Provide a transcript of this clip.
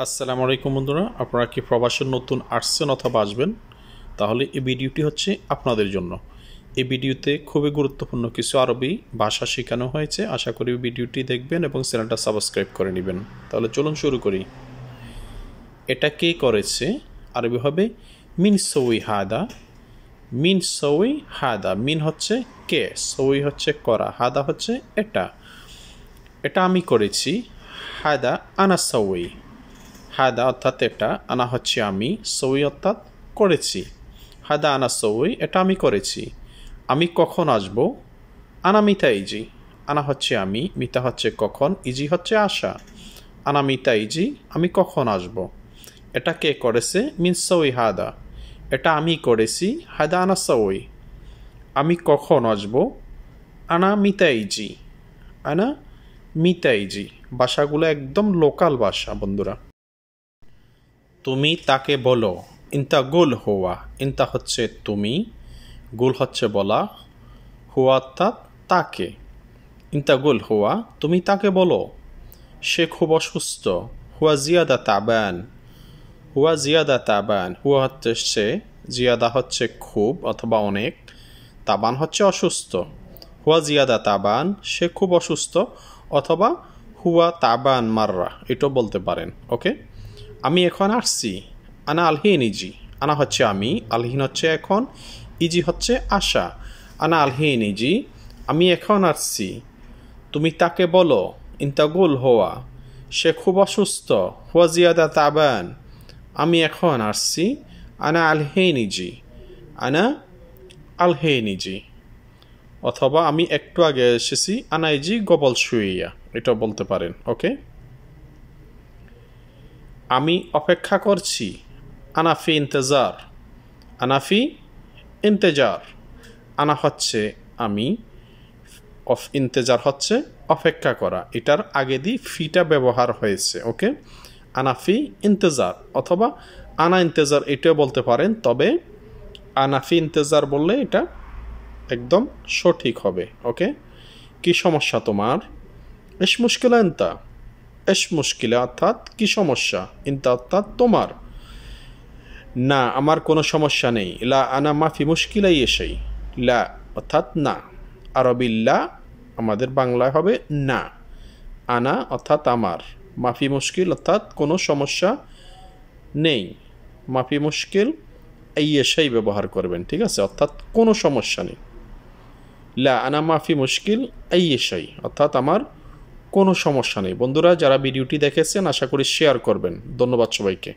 আসসালামু আলাইকুম বন্ধুরা, আপনারা কি প্রবাসে নতুন আসছেন অথবা আসবেন? তাহলে এই ভিডিওটি হচ্ছে আপনাদের জন্য। এই ভিডিওতে খুবই গুরুত্বপূর্ণ কিছু আরবি ভাষা শেখানো হয়েছে। আশা করি ভিডিওটি দেখবেন এবং চ্যানেলটা সাবস্ক্রাইব করে নেবেন। তাহলে চলুন শুরু করি। এটা কে করেছে? আরবি হবে মিন সউই হাদা। মিন সউই হাদা। মিন হচ্ছে কে, সউই হচ্ছে করা, হাদা হচ্ছে এটা। এটা আমি করেছি। হাদা আনা সউই। হাদা অর্থাৎ এটা, আনা হচ্ছে আমি, সউই অর্থাৎ করেছি। হাদা আনা সউই, এটা আমি করেছি। আমি কখন আসবো? আনা মিতা ইজি। আনা হচ্ছে আমি, মিতা হচ্ছে কখন, ইজি হচ্ছে আসা। আনা মিতা ইজি, আমি কখন আসবো। এটা কে করেছে? মিন সউই হাদা। এটা আমি করেছি। হাদা আনা সউই। আমি কখন আসবো? আনা মিতা ইজি। আনা মিতা ইজি। ভাষাগুলো একদম লোকাল ভাষা বন্ধুরা। তুমি তাকে বলো। ইনতা গুল হুয়া। ইনতা হচ্ছে তুমি, গুল হচ্ছে বলা, হুয়া অর্থাৎ তাকে। ইনতা গুল হুয়া, তুমি তাকে বলো সে খুব অসুস্থ। হুয়া জিয়াদা তাবান। হুয়া জিয়াদা তাবান। হুয়া হচ্ছে সে, জিয়াদা হচ্ছে খুব অথবা অনেক, তাবান হচ্ছে অসুস্থ। হুয়া জিয়াদা তাবান, সে খুব অসুস্থ, অথবা হুয়া তাবান মাররা, এটাও বলতে পারেন। ওকে, আমি এখন আসছি। আনা আলহিন ইজি। আনা হচ্ছে আমি, আলহিন হচ্ছে এখন, ইজি হচ্ছে আশা। আনা আলহিন ইজি, আমি এখন আসছি। তুমি তাকে বলো। ইন্তাগুল হওয়া, সে খুব অসুস্থ। হুয়া জিয়াদা তাবান, আমি এখন আসছি। আনা আলহিন ইজি। আনা আলহিন ইজি, অথবা আমি একটু আগে এসেছি। আনা ইজি গবল শুইয়া, এটাও বলতে পারেন। ওকে, আমি অপেক্ষা করছি। আনাফি ইন্তেজার। আনাফি ইন্তেজার। আনা হচ্ছে আমি, অফ ইন্তেজার হচ্ছে অপেক্ষা করা। এটার আগে দিয়ে ফিটা ব্যবহার হয়েছে। ওকে, আনাফি ইন্তেজার অথবা আনা ইন্তেজার, এটাও বলতে পারেন। তবে আনাফি ইন্তেজার বললে এটা একদম সঠিক হবে। ওকে, কি সমস্যা তোমার? এস মুশকিলা ইন্তা। এস মুশকিলা অর্থাৎ কি সমস্যা, ইন্তা অর্থাৎ তোমার। না, আমার কোনো সমস্যা নেই। লা আনা মাফি মুশকিলাই এসেই। লা অর্থাৎ না। আরবিল্লা আমাদের বাংলায় হবে না। আনা অর্থাৎ আমার, মাফি মুশকিল অর্থাৎ কোনো সমস্যা নেই। মাফি মুশকিল এই এসেই ব্যবহার করবেন, ঠিক আছে? অর্থাৎ কোনো সমস্যা নেই। লা আনা মাফি মুশকিল এই এসেই অর্থাৎ আমার কোনো সমস্যা নেই। বন্ধুরা, যারা ভিডিওটি দেখেছেন আশা করি শেয়ার করবেন। ধন্যবাদ সবাইকে।